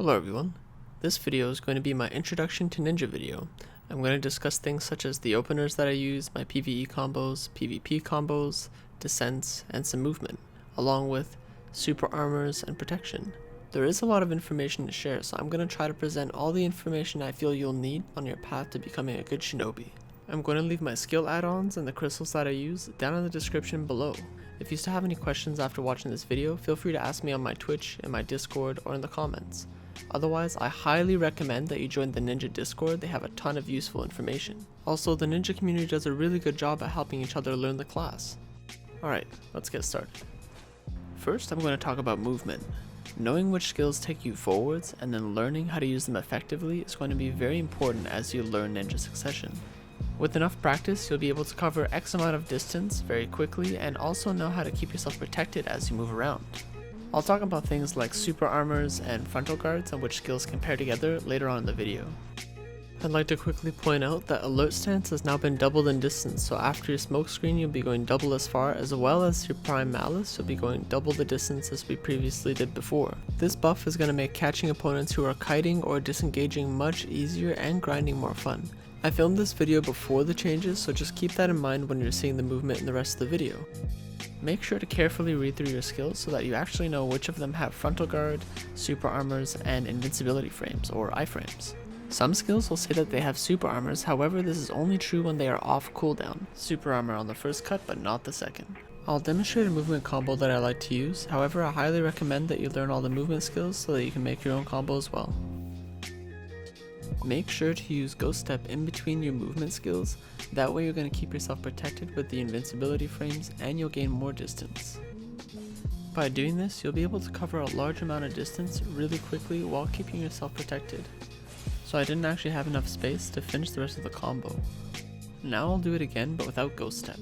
Hello everyone, this video is going to be my introduction to Ninja video. I'm going to discuss things such as the openers that I use, my PvE combos, PvP combos, descents, and some movement, along with super armors and protection. There is a lot of information to share, so I'm going to try to present all the information I feel you'll need on your path to becoming a good shinobi. I'm going to leave my skill add-ons and the crystals that I use down in the description below. If you still have any questions after watching this video, feel free to ask me on my Twitch, in my Discord, or in the comments. Otherwise, I highly recommend that you join the Ninja Discord. They have a ton of useful information. Also, the Ninja community does a really good job at helping each other learn the class. Alright, let's get started. First, I'm going to talk about movement. Knowing which skills take you forwards and then learning how to use them effectively is going to be very important as you learn Ninja Succession. With enough practice, you'll be able to cover X amount of distance very quickly and also know how to keep yourself protected as you move around. I'll talk about things like super armors and frontal guards and which skills compare together later on in the video. I'd like to quickly point out that alert stance has now been doubled in distance, so after your smoke screen you'll be going double as far, as well as your prime Malice you'll be going double the distance as we previously did before. This buff is going to make catching opponents who are kiting or disengaging much easier and grinding more fun. I filmed this video before the changes, so just keep that in mind when you're seeing the movement in the rest of the video. Make sure to carefully read through your skills so that you actually know which of them have frontal guard, super armors, and invincibility frames, or iframes. Some skills will say that they have super armors, however this is only true when they are off cooldown. Super armor on the first cut but not the second. I'll demonstrate a movement combo that I like to use, however I highly recommend that you learn all the movement skills so that you can make your own combo as well. Make sure to use Ghost Step in between your movement skills, that way you're going to keep yourself protected with the invincibility frames and you'll gain more distance. By doing this, you'll be able to cover a large amount of distance really quickly while keeping yourself protected. So I didn't actually have enough space to finish the rest of the combo. Now I'll do it again but without Ghost Step.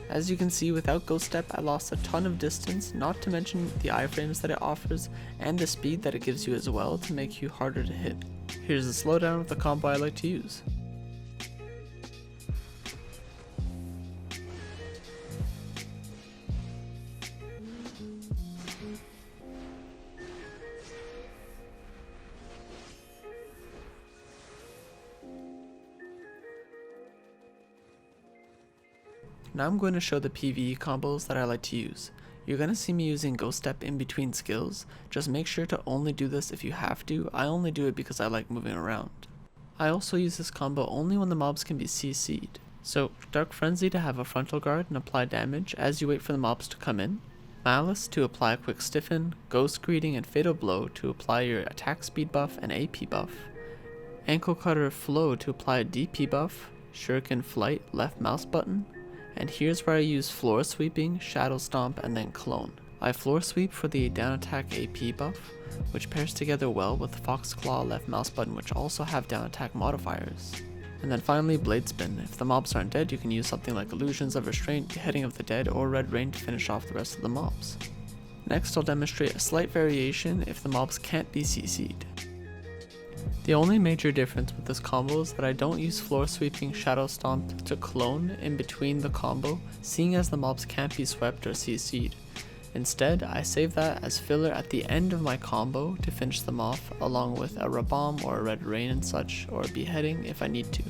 As you can see, without Ghost Step I lost a ton of distance, not to mention the iframes that it offers and the speed that it gives you as well to make you harder to hit. Here's the slowdown of the combo I like to use. Now I'm going to show the PvE combos that I like to use. You're going to see me using Ghost Step in between skills, just make sure to only do this if you have to. I only do it because I like moving around. I also use this combo only when the mobs can be CC'd. So Dark Frenzy to have a frontal guard and apply damage as you wait for the mobs to come in. Malice to apply a quick stiffen, Ghost Greeting and Fatal Blow to apply your attack speed buff and AP buff. Ankle Cutter Flow to apply a DP buff, Shuriken Flight left mouse button. And here's where I use Floor Sweeping, Shadow Stomp, and then Clone. I Floor Sweep for the down attack AP buff, which pairs together well with Fox Claw left mouse button, which also have down attack modifiers. And then finally Bladespin. If the mobs aren't dead, you can use something like Illusions of Restraint, Beheading of the Dead, or Red Rain to finish off the rest of the mobs. Next I'll demonstrate a slight variation if the mobs can't be CC'd. The only major difference with this combo is that I don't use Floor Sweeping Shadow Stomp to clone in between the combo, seeing as the mobs can't be swept or CC'd. Instead, I save that as filler at the end of my combo to finish them off, along with a Rabomb or a Red Rain and such, or a Beheading if I need to.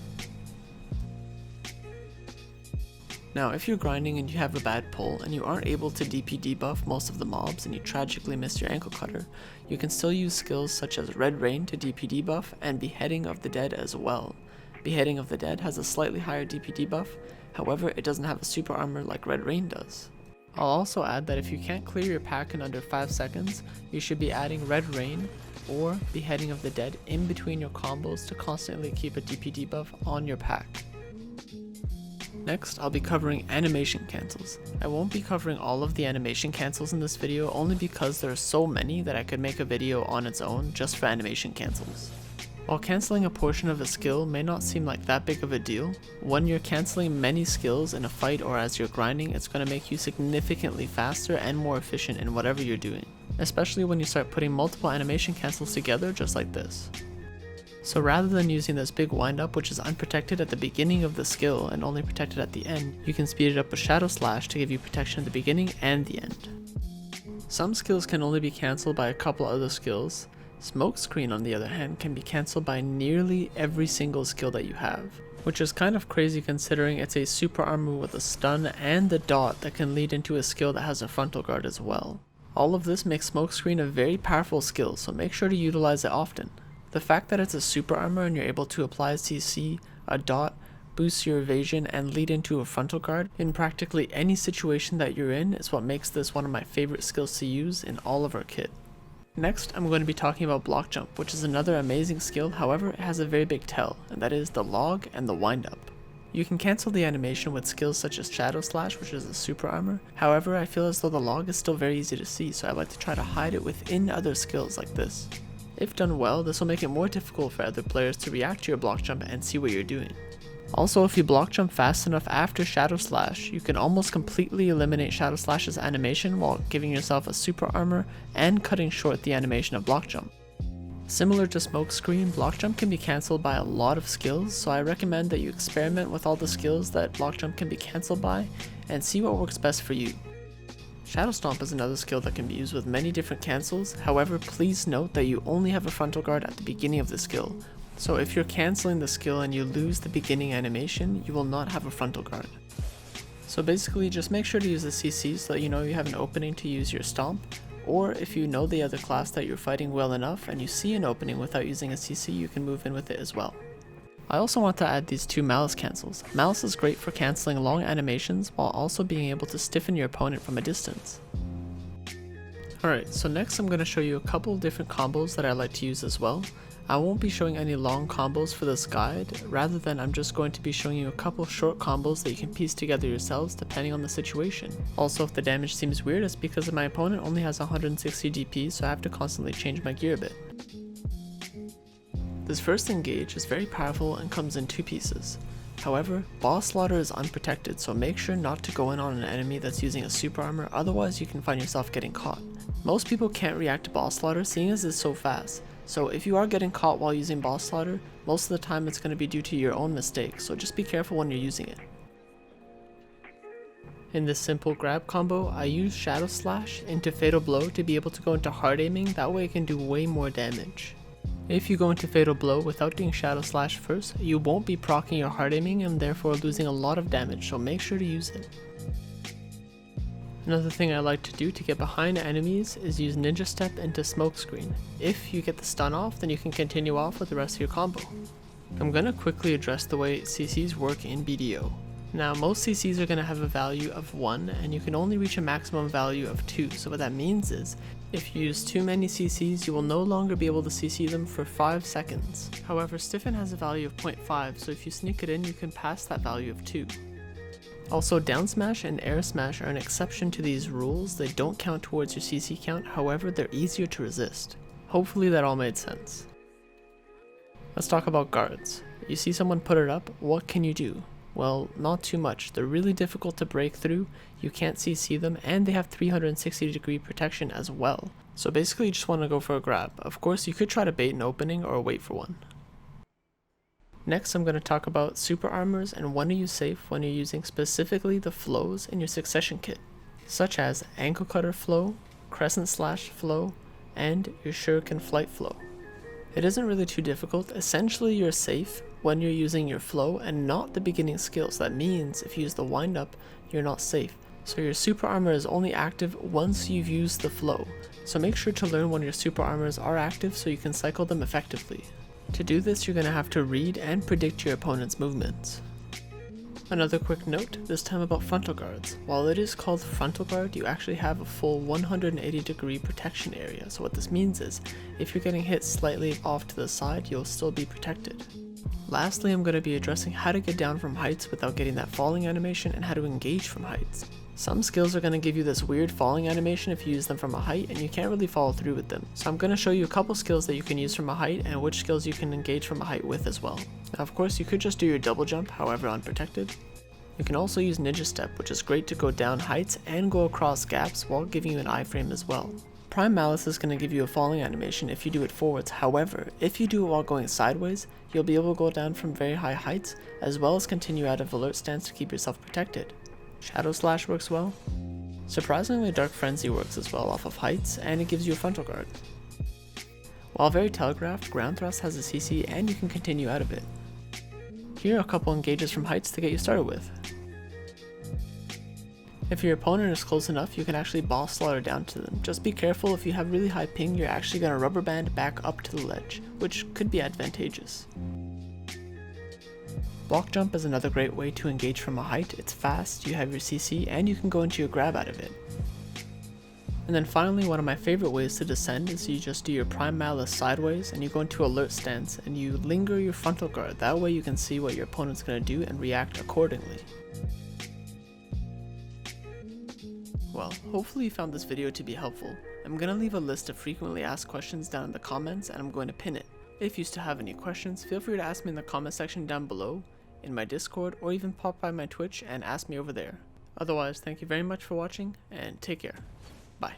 Now if you're grinding and you have a bad pull and you aren't able to DP debuff most of the mobs and you tragically miss your ankle cutter, you can still use skills such as Red Rain to DP debuff and Beheading of the Dead as well. Beheading of the Dead has a slightly higher DP debuff, however it doesn't have a super armor like Red Rain does. I'll also add that if you can't clear your pack in under 5 seconds, you should be adding Red Rain or Beheading of the Dead in between your combos to constantly keep a DP debuff on your pack. Next, I'll be covering animation cancels. I won't be covering all of the animation cancels in this video only because there are so many that I could make a video on its own just for animation cancels. While cancelling a portion of a skill may not seem like that big of a deal, when you're cancelling many skills in a fight or as you're grinding, it's going to make you significantly faster and more efficient in whatever you're doing, especially when you start putting multiple animation cancels together just like this. So rather than using this big wind up which is unprotected at the beginning of the skill and only protected at the end, you can speed it up with Shadow Slash to give you protection at the beginning and the end. Some skills can only be cancelled by a couple other skills. Smoke Screen on the other hand can be cancelled by nearly every single skill that you have, which is kind of crazy considering it's a super armor with a stun and the dot that can lead into a skill that has a frontal guard as well. All of this makes Smoke Screen a very powerful skill, so make sure to utilize it often. The fact that it's a super armor and you're able to apply CC, a dot, boost your evasion, and lead into a frontal guard in practically any situation that you're in is what makes this one of my favorite skills to use in all of our kit. Next, I'm going to be talking about block jump, which is another amazing skill, however it has a very big tell, and that is the log and the wind up. You can cancel the animation with skills such as Shadow Slash, which is a super armor, however I feel as though the log is still very easy to see, so I like to try to hide it within other skills like this. If done well, this will make it more difficult for other players to react to your block jump and see what you're doing. Also, if you block jump fast enough after Shadow Slash, you can almost completely eliminate Shadow Slash's animation while giving yourself a super armor and cutting short the animation of block jump. Similar to Smoke Screen, block jump can be cancelled by a lot of skills, so I recommend that you experiment with all the skills that block jump can be cancelled by and see what works best for you. Shadow Stomp is another skill that can be used with many different cancels, however please note that you only have a frontal guard at the beginning of the skill, so if you're cancelling the skill and you lose the beginning animation, you will not have a frontal guard. So basically just make sure to use the CC so that you know you have an opening to use your stomp, or if you know the other class that you're fighting well enough and you see an opening without using a CC, you can move in with it as well. I also want to add these two Malice cancels. Malice is great for cancelling long animations while also being able to stiffen your opponent from a distance. Alright, so next I'm going to show you a couple of different combos that I like to use as well. I won't be showing any long combos for this guide, rather than I'm just going to be showing you a couple short combos that you can piece together yourselves depending on the situation. Also, if the damage seems weird, it's because my opponent only has 160 DP, so I have to constantly change my gear a bit. This first engage is very powerful and comes in two pieces. However, boss slaughter is unprotected, so make sure not to go in on an enemy that's using a super armor, otherwise you can find yourself getting caught. Most people can't react to boss slaughter seeing as it's so fast, so if you are getting caught while using boss slaughter, most of the time it's going to be due to your own mistake, so just be careful when you're using it. In this simple grab combo, I use Shadow Slash into Fatal Blow to be able to go into hard aiming, that way it can do way more damage. If you go into Fatal Blow without doing Shadow Slash first, you won't be proccing your hard aiming and therefore losing a lot of damage, so make sure to use it. Another thing I like to do to get behind enemies is use Ninja Step into Smoke Screen. If you get the stun off, then you can continue off with the rest of your combo. I'm going to quickly address the way CCs work in BDO. Now most CCs are going to have a value of 1 and you can only reach a maximum value of 2, so what that means is if you use too many CCs you will no longer be able to CC them for 5 seconds. However, Stiffen has a value of 0.5, so if you sneak it in you can pass that value of 2. Also, down smash and air smash are an exception to these rules. They don't count towards your CC count, however they're easier to resist. Hopefully that all made sense. Let's talk about guards. You see someone put it up, what can you do? Well, not too much. They're really difficult to break through, you can't CC them, and they have 360-degree protection as well. So basically you just want to go for a grab. Of course you could try to bait an opening or wait for one. Next I'm going to talk about super armors and when to use safe when you're using specifically the flows in your succession kit, such as ankle cutter flow, crescent slash flow, and your shuriken flight flow. It isn't really too difficult. Essentially you're safe when you're using your flow and not the beginning skills. That means if you use the wind up, you're not safe. So your super armor is only active once you've used the flow. So make sure to learn when your super armors are active so you can cycle them effectively. To do this, you're going to have to read and predict your opponent's movements. Another quick note, this time about frontal guards. While it is called frontal guard, you actually have a full 180-degree protection area. So what this means is, if you're getting hit slightly off to the side, you'll still be protected. Lastly, I'm going to be addressing how to get down from heights without getting that falling animation and how to engage from heights. Some skills are going to give you this weird falling animation if you use them from a height and you can't really follow through with them. So I'm going to show you a couple skills that you can use from a height and which skills you can engage from a height with as well. Now of course you could just do your double jump, however unprotected. You can also use Ninja Step, which is great to go down heights and go across gaps while giving you an iframe as well. Prime Malice is going to give you a falling animation if you do it forwards. However, if you do it while going sideways, you'll be able to go down from very high heights, as well as continue out of alert stance to keep yourself protected. Shadow Slash works well. Surprisingly, Dark Frenzy works as well off of heights, and it gives you a frontal guard. While very telegraphed, Ground Thrust has a CC and you can continue out of it. Here are a couple engages from heights to get you started with. If your opponent is close enough, you can actually boss slaughter down to them. Just be careful, if you have really high ping, you're actually going to rubber band back up to the ledge, which could be advantageous. Block jump is another great way to engage from a height. It's fast, you have your CC, and you can go into your grab out of it. And then finally, one of my favorite ways to descend is you just do your Prime Malice sideways and you go into alert stance and you linger your frontal guard. That way you can see what your opponent's going to do and react accordingly. Well, hopefully you found this video to be helpful. I'm going to leave a list of frequently asked questions down in the comments and I'm going to pin it. If you still have any questions, feel free to ask me in the comment section down below, in my Discord, or even pop by my Twitch and ask me over there. Otherwise, thank you very much for watching and take care. Bye.